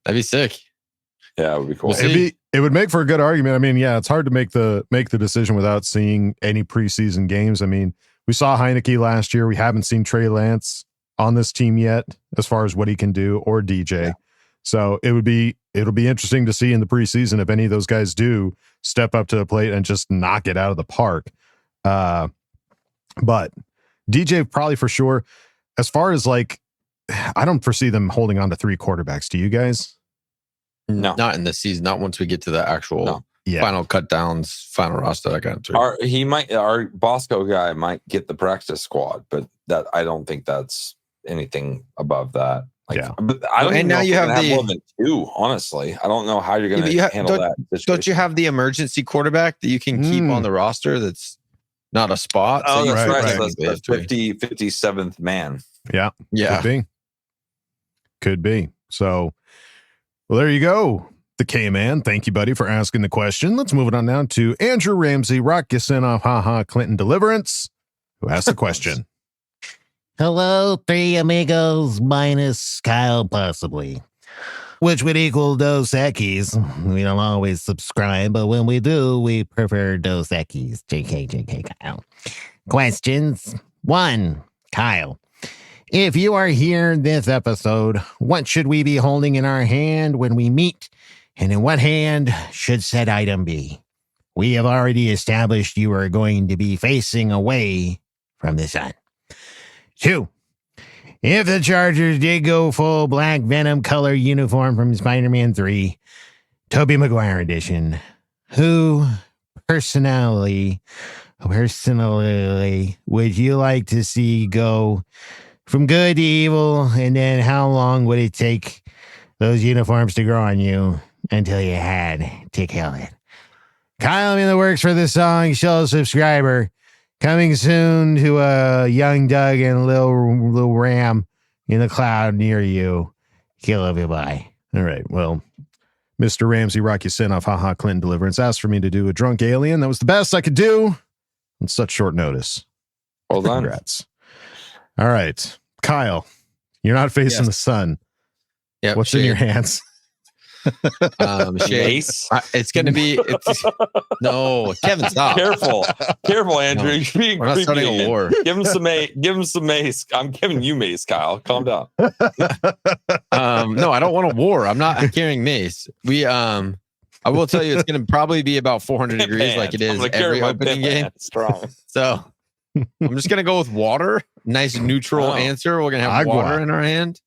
that'd be sick. Yeah, it would be cool. It would make for a good argument. I mean, yeah, it's hard to make the decision without seeing any preseason games. I mean, we saw Heineke last year. We haven't seen Trey Lance on this team yet, as far as what he can do, or DJ. Yeah. So it'll be interesting to see in the preseason if any of those guys do step up to the plate and just knock it out of the park. But DJ probably for sure. As far as like, I don't foresee them holding on to 3 quarterbacks. Do you guys? No, not in this season. Not once we get to the actual final cut downs, final roster. That kind of thing. Our Bosco guy might get the practice squad, but that I don't think that's anything above that. But I don't. And now you have more than 2. Honestly, I don't know how you're going to handle that situation. Don't you have the emergency quarterback that you can keep on the roster? That's not a spot. Oh, so that's right. That's the 57th man. Yeah. Yeah. Could be. So, well, there you go. The K-Man. Thank you, buddy, for asking the question. Let's move it on now to Andrew Ramsey, Rock Yassinoff, Clinton Deliverance, who asked the question. Hello, 3 amigos minus Kyle, possibly. Which would equal Dos Equis. We don't always subscribe, but when we do, we prefer Dos Equis. JK, Kyle. Questions. 1. Kyle. If you are here this episode, what should we be holding in our hand when we meet? And in what hand should said item be? We have already established you are going to be facing away from the sun. 2. If the Chargers did go full Black Venom color uniform from Spider-Man 3, Tobey Maguire edition, who personally would you like to see go from good to evil, and then how long would it take those uniforms to grow on you until you had to kill it? Kyle in the works for the song, show subscriber. Coming soon to a young Doug and little Ram in the cloud near you. Kill everybody. All right. Well, Mr. Ramsey, Rocky Sinoff, Clinton Deliverance asked for me to do a drunk alien. That was the best I could do on such short notice. Well done. Congrats. All right. Kyle, you're not facing the sun. Yeah. What's in your hands? Mace. It's going to be. No, Kevin, stop. Careful, Andrew. No, You're being we're not creepy. starting a war. Give him some mace. I'm giving you mace, Kyle. Calm down. No, I don't want a war. I'm not carrying mace. I will tell you, it's going to probably be about 400 degrees, like it is every opening game. Strong. So I'm just gonna go with water. Nice neutral answer. We're gonna have Agua. water in our hand.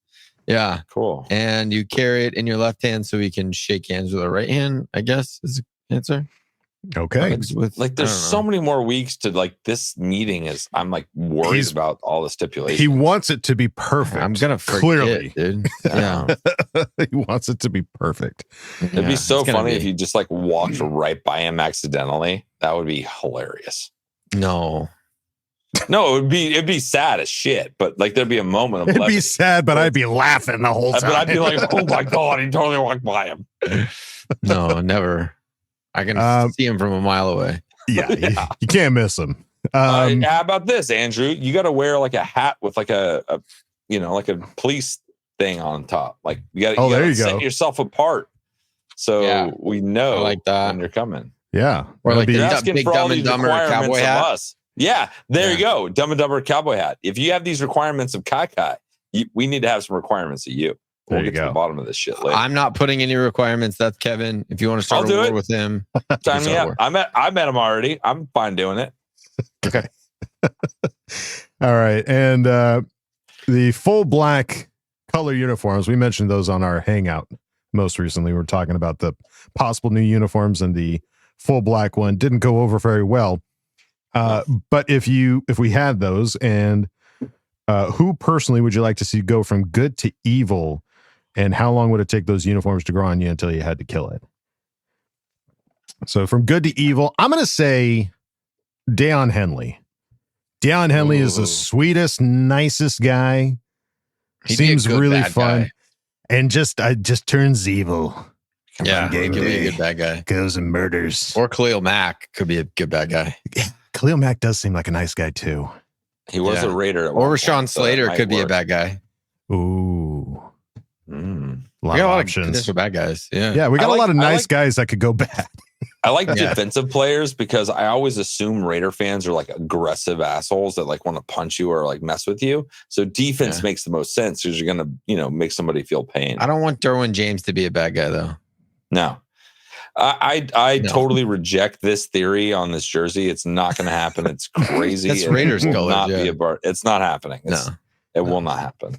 Yeah, Cool. and you carry it in your left hand so we can shake hands with our right hand. I guess is the answer. Okay. Like there's so many more weeks to like this meeting is. I'm like worried about all the stipulations. He wants it to be perfect. I'm gonna forget, clearly, dude. Yeah, he wants it to be perfect. It'd be so funny if you just like walked right by him accidentally. That would be hilarious. No, it'd be sad as shit. But like there'd be a moment of It'd levity. be sad, but I'd be laughing the whole time. But I'd be like, oh my god, he totally walked by him. no, never. I can see him from a mile away. Yeah. You can't miss him. How about this, Andrew? You got to wear like a hat with like a like a police thing on top. Like you got to set yourself apart so we know like that when you're coming. Yeah, or like you're the asking big for all Dumb and these Dumber requirements cowboy of hat. us. Yeah, there you go, Dumb and Dumber cowboy hat. If you have these requirements of Kai, we need to have some requirements of you. We'll get to the bottom of this shit later. I'm not putting any requirements. That's Kevin. If you want to start a war with him, sign me up. I met him already. I'm fine doing it. Okay. All right. And the full black color uniforms, we mentioned those on our hangout most recently. We were talking about the possible new uniforms, and the full black one didn't go over very well. But if we had those, and who personally would you like to see go from good to evil, and how long would it take those uniforms to grow on you until you had to kill it? So from good to evil, I'm going to say Deion Henley. Deion Henley is the sweetest, nicest guy. Seems really fun. Guy. And just turns evil. Come on, he could be a good bad guy. Goes and murders. Or Khalil Mack could be a good bad guy. Khalil Mack does seem like a nice guy too. He was a Raider. Or Rashawn Slater could be a bad guy. Ooh. We got a lot of potential bad guys. Yeah, we got a lot of nice guys that could go bad. I like defensive players because I always assume Raider fans are like aggressive assholes that like want to punch you or like mess with you. So defense makes the most sense because you're going to, make somebody feel pain. I don't want Derwin James to be a bad guy though. No. I totally reject this theory on this jersey. It's not going to happen. It's crazy. That's Raiders colors. Not be a bar. It's not happening. It will not happen.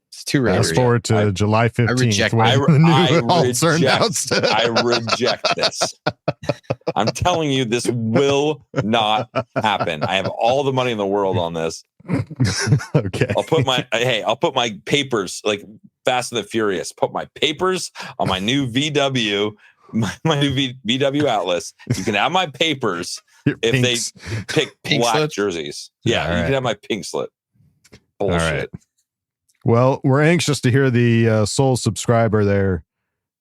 It's too Raiders. Fast forward to July 15th. I reject. I reject this. I'm telling you, this will not happen. I have all the money in the world on this. Okay. I'll put my papers like Fast and the Furious. Put my papers on my new VW, my new VW Atlas. You can have my papers if they pick black slip? jerseys. Yeah, you can have my pink slip. Bullshit. All right. Well, we're anxious to hear the sole subscriber there,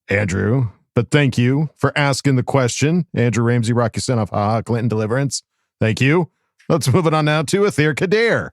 Andrew. But thank you for asking the question. Andrew Ramsey, Rocky Senoff, Clinton Deliverance. Thank you. Let's move it on now to Athir Kadir.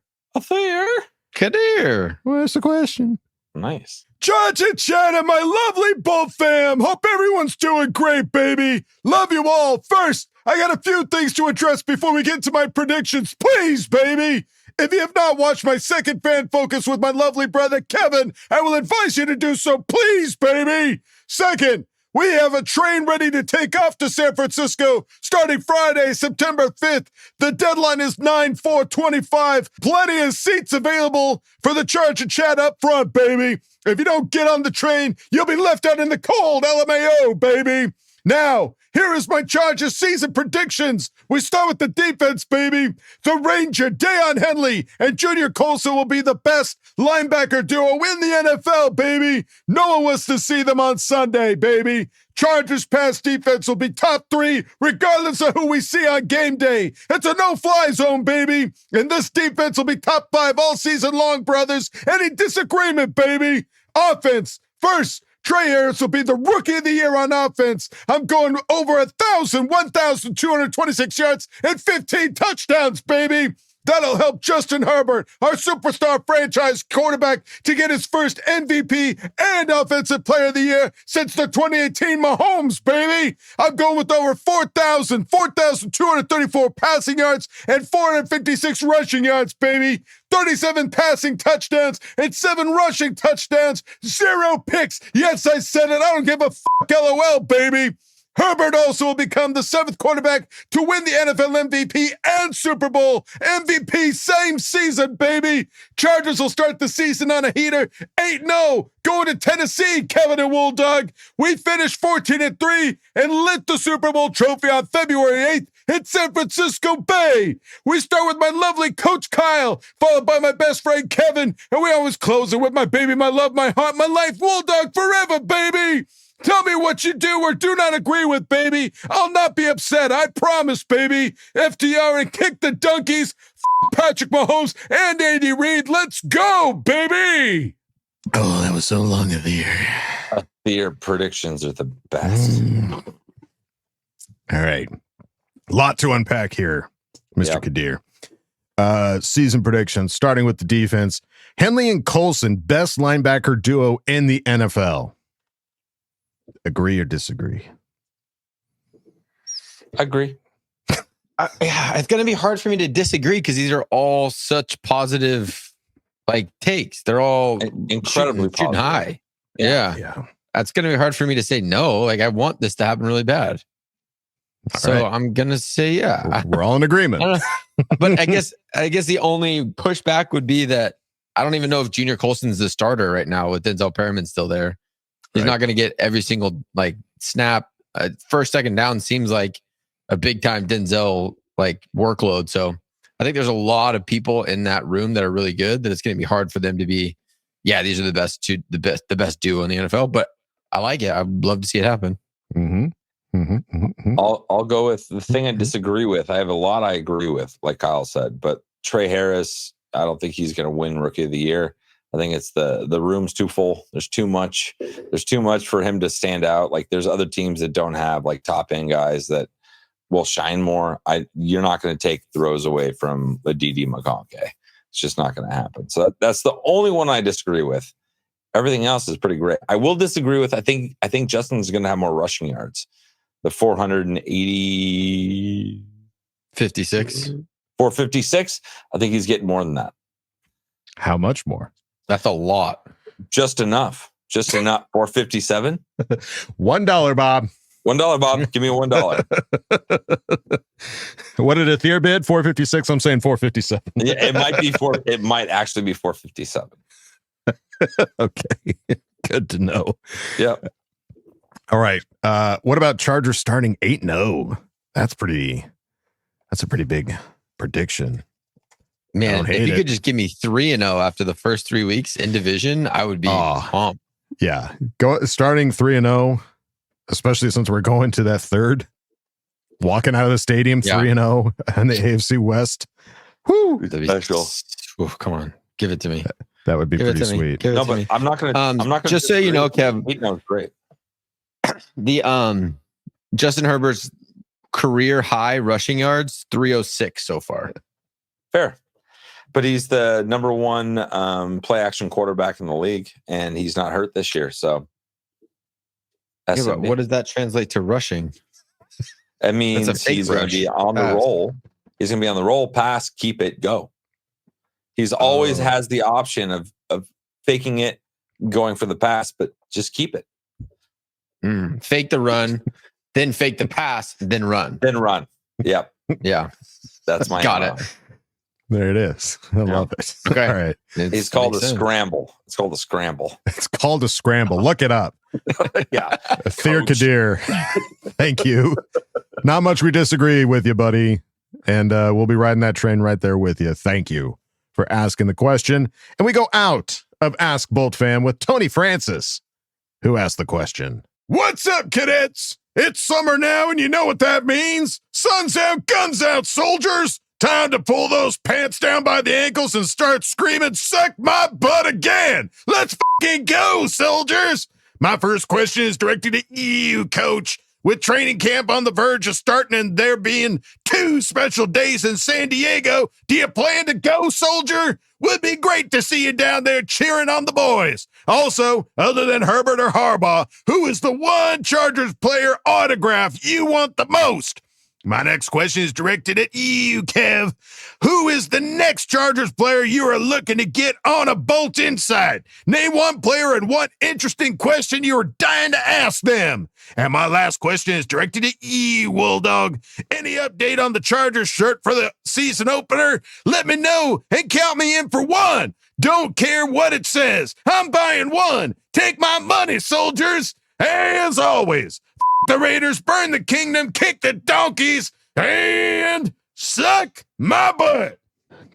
Kadir. What's the question? Nice. Judge and Shannon, my lovely Bolt fam. Hope everyone's doing great, baby. Love you all. First, I got a few things to address before we get to my predictions. Please, baby. If you have not watched my second fan focus with my lovely brother Kevin, I will advise you to do so. Please, baby. Second, we have a train ready to take off to San Francisco starting Friday, September 5th. The deadline is 9/4/25. Plenty of seats available for the Charge and Chat up front, baby. If you don't get on the train, you'll be left out in the cold, LMAO, baby. Now, here is my Chargers season predictions. We start with the defense, baby. The Ranger, Deion Henley, and Junior Colson will be the best linebacker duo in the NFL, baby. No one wants to see them on Sunday, baby. Chargers pass defense will be top 3, regardless of who we see on game day. It's a no-fly zone, baby. And this defense will be top 5 all season long, brothers. Any disagreement, baby? Offense, first, Trey Harris will be the rookie of the year on offense. I'm going over 1,226 yards and 15 touchdowns, baby. That'll help Justin Herbert, our superstar franchise quarterback, to get his first MVP and Offensive Player of the Year since the 2018 Mahomes, baby. I'm going with over 4,234 passing yards and 456 rushing yards, baby. 37 passing touchdowns and 7 rushing touchdowns. 0 picks. Yes, I said it. I don't give a fuck, LOL, baby. Herbert also will become the 7th quarterback to win the NFL MVP and Super Bowl MVP same season, baby. Chargers will start the season on a heater, 8-0, going to Tennessee, Kevin and Wool Dog. We finished 14-3 and lit the Super Bowl trophy on February 8th in San Francisco Bay. We start with my lovely Coach Kyle, followed by my best friend Kevin, and we always close it with my baby, my love, my heart, my life, Wool Dog forever, baby. Tell me what you do or do not agree with, baby. I'll not be upset. I promise, baby. FTR and kick the donkeys. Patrick Mahomes and Andy Reid. Let's go, baby. Oh, that was so long of the year. Your predictions are the best. All right. Lot to unpack here, Mr. Kadir. Season predictions, starting with the defense. Henley and Colson, best linebacker duo in the NFL. Agree or disagree? Agree. Yeah, it's going to be hard for me to disagree because these are all such positive takes. They're all incredibly shooting high. Yeah. That's going to be hard for me to say no. I want this to happen really bad. So I'm going to say yeah. We're all in agreement. But I guess the only pushback would be that I don't even know if Junior Colson's the starter right now with Denzel Perriman still there. He's not going to get every single snap. First, second down seems like a big time Denzel workload. So I think there's a lot of people in that room that are really good that it's going to be hard for them to be. Yeah, these are the best duo in the NFL. But I like it. I'd love to see it happen. I'll go with the thing I disagree with. I have a lot I agree with, like Kyle said, but Trey Harris, I don't think he's going to win Rookie of the Year. I think it's the room's too full. There's too much for him to stand out. There's other teams that don't have top end guys that will shine more. You're not going to take throws away from a D.D. McConkey. It's just not going to happen. So that's the only one I disagree with. Everything else is pretty great. I will disagree with. I think Justin's going to have more rushing yards. The 456. 456. I think he's getting more than that. How much more? That's a lot. Just enough. 457. $1, Bob. $1, Bob. Give me a $1. What did Aether bid? 456. I'm saying 457. Yeah, it might be it might actually be 457. Okay. Good to know. Yeah. All right. What about Chargers starting 8-0? That's a pretty big prediction. Man, if you could just give me 3-0 after the first 3 weeks in division, I would be pumped. Yeah. Starting 3-0, especially since we're going to that third. Walking out of the stadium 3-0 and the AFC West. Woo! Special. Come on. Give it to me. That would be pretty sweet. No, but I'm not going to just so you know, Kev. 8-0 is great. The Justin Herbert's career high rushing yards 306 so far. Fair. But he's the number one play action quarterback in the league, and he's not hurt this year. So, what does that translate to rushing? It means he's going to be on the roll. He's going to be on the roll, pass, keep it, go. He's always has the option of faking it, going for the pass, but just keep it. Fake the run, then fake the pass, then run. Yep. Yeah. That's my got it. There it is. I love it. Okay. All right. It's called a scramble. It's called a scramble. It's called a scramble. Look it up. Yeah. Aether Kadir. Thank you. Not much we disagree with you, buddy. And we'll be riding that train right there with you. Thank you for asking the question. And we go out of Ask Boltfam with Tony Francis, who asked the question. What's up, cadets? It's summer now, and you know what that means. Sun's out, guns out, soldiers. Time to pull those pants down by the ankles and start screaming, suck my butt again. Let's fucking go, soldiers. My first question is directed at you, coach. With training camp on the verge of starting and there being 2 special days in San Diego, do you plan to go, soldier? Would be great to see you down there cheering on the boys. Also, other than Herbert or Harbaugh, who is the one Chargers player autograph you want the most? My next question is directed at you, Kev. Who is the next Chargers player you are looking to get on a Bolt Inside? Name one player and one interesting question you are dying to ask them. And my last question is directed at you, Wolldog. Any update on the Chargers shirt for the season opener? Let me know and count me in for one. Don't care what it says. I'm buying one. Take my money, soldiers. As always, the Raiders, burn the kingdom, kick the donkeys, and suck my butt.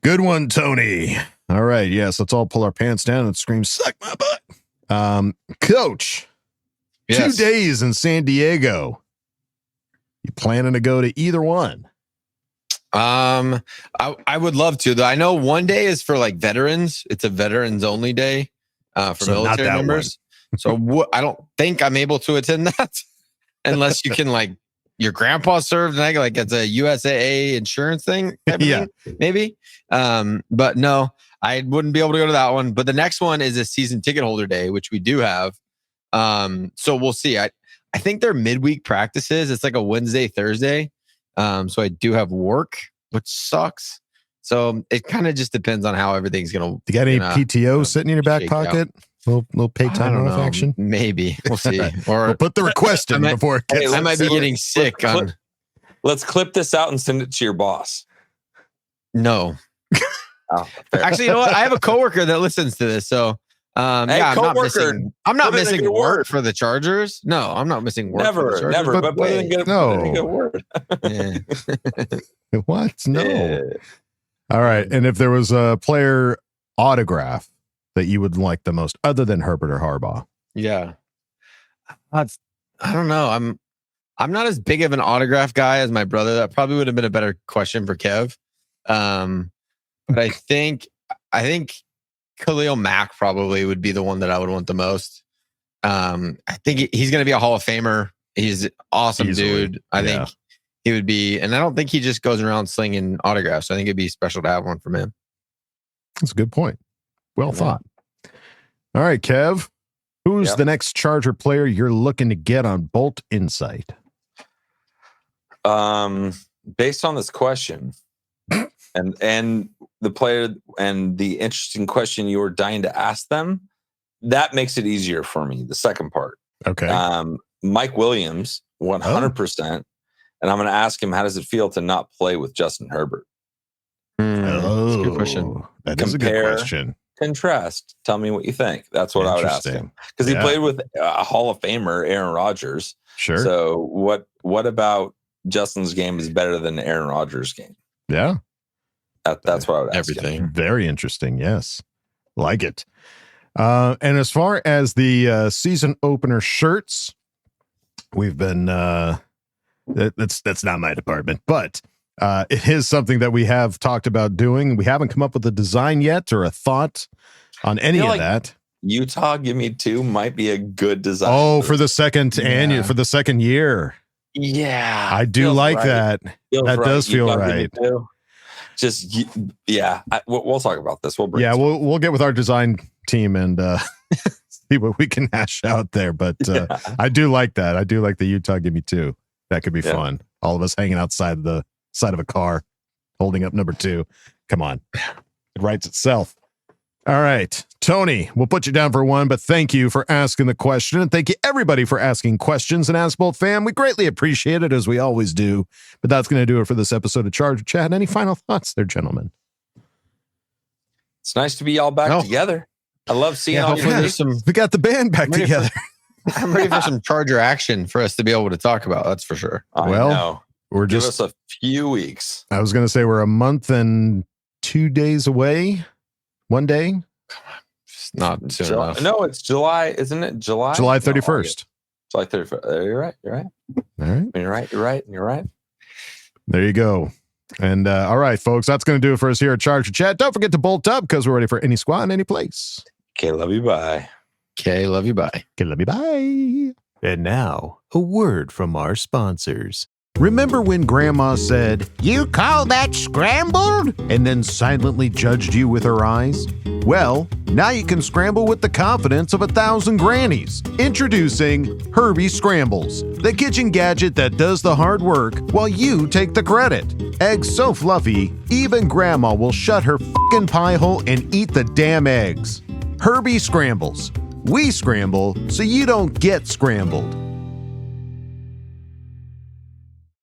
Good one, Tony. All right. Yes, let's all pull our pants down and scream, suck my butt. Coach, Yes. 2 days in San Diego. You planning to go to either one? I would love to, though. I know one day is for like veterans. It's a veterans only day for So not military that members. So I don't think I'm able to attend that unless you can, like, your grandpa served, and like it's a USAA insurance thing. Yeah, maybe. But no, I wouldn't be able to go to that one. But the next one is a season ticket holder day, which we do have. So we'll see. I think they're midweek practices. It's like a Wednesday, Thursday. So I do have work, which sucks. So it kind of just depends on how everything's gonna. You got any PTO sitting in your back pocket? Little paid time off action? Maybe. We'll see. Or we'll put the request in before it gets. I might be getting sick. Let's clip this out and send it to your boss. No. Oh, actually, you know what? I have a coworker that listens to this, so hey, yeah, coworker, I'm not missing work for the Chargers. No, I'm not missing work. Never, for the Chargers. never. But put it in good, no. put it in good word. Yeah. What? No. Yeah. All right. And if there was a player autograph that you would like the most, other than Herbert or Harbaugh? Yeah. I don't know. I'm not as big of an autograph guy as my brother. That probably would have been a better question for Kev. But I think Khalil Mack probably would be the one that I would want the most. I think he's going to be a Hall of Famer. He's an awesome dude. I think he would be, and I don't think he just goes around slinging autographs. I think it'd be special to have one from him. That's a good point. Well thought. All right, Kev. Who's the next Charger player you're looking to get on Bolt Insight? Based on this question and the player and the interesting question you were dying to ask them, that makes it easier for me. The second part. Okay. Mike Williams, 100%. And I'm going to ask him, how does it feel to not play with Justin Herbert? That's a good question. That is a good question. Contrast. Tell me what you think. That's what I would ask him. Because he played with a Hall of Famer, Aaron Rodgers. Sure. So what about Justin's game is better than Aaron Rodgers' game? Yeah. That's what I would ask him. Very interesting. Yes. Like it. And as far as the season opener shirts, we've been that's not my department, but it is something that we have talked about doing. We haven't come up with a design yet or a thought on any of that. Utah Give Me Two might be a good design. Oh, for the second for the second year. Yeah. I do like that. That does feel Utah right. Just we'll talk about this. We'll get with our design team and see what we can hash out there. But I do like that. I do like the Utah Give Me Two. That could be fun. All of us hanging outside the side of a car, holding up number 2. Come on, it writes itself. All right, Tony, we'll put you down for one, but thank you for asking the question, and thank you everybody for asking questions. And Ask Boltfam, we greatly appreciate it, as we always do. But that's going to do it for this episode of Charger Chat. Any final thoughts there, gentlemen? It's nice to be all back together. I love seeing all you guys. We got the band back together. I'm ready for some Charger action for us to be able to talk about. That's for sure. We're Give just us a few weeks. I was going to say we're a month and 2 days away. 1 day. It's not soon enough. No, it's July, isn't it? July 31st. July 31st. You're right. All right. You're right. There you go. And all right, folks, that's going to do it for us here at Charger Chat. Don't forget to bolt up because we're ready for any squad and any place. Okay, love you. Bye. Okay, love you. Bye. Okay, love you. Bye. And now, a word from our sponsors. Remember when Grandma said, You call that scrambled? and then silently judged you with her eyes? Well, now you can scramble with the confidence of 1,000 grannies. Introducing Herbie Scrambles, the kitchen gadget that does the hard work while you take the credit. Eggs so fluffy, even Grandma will shut her fucking pie hole and eat the damn eggs. Herbie Scrambles. We scramble so you don't get scrambled.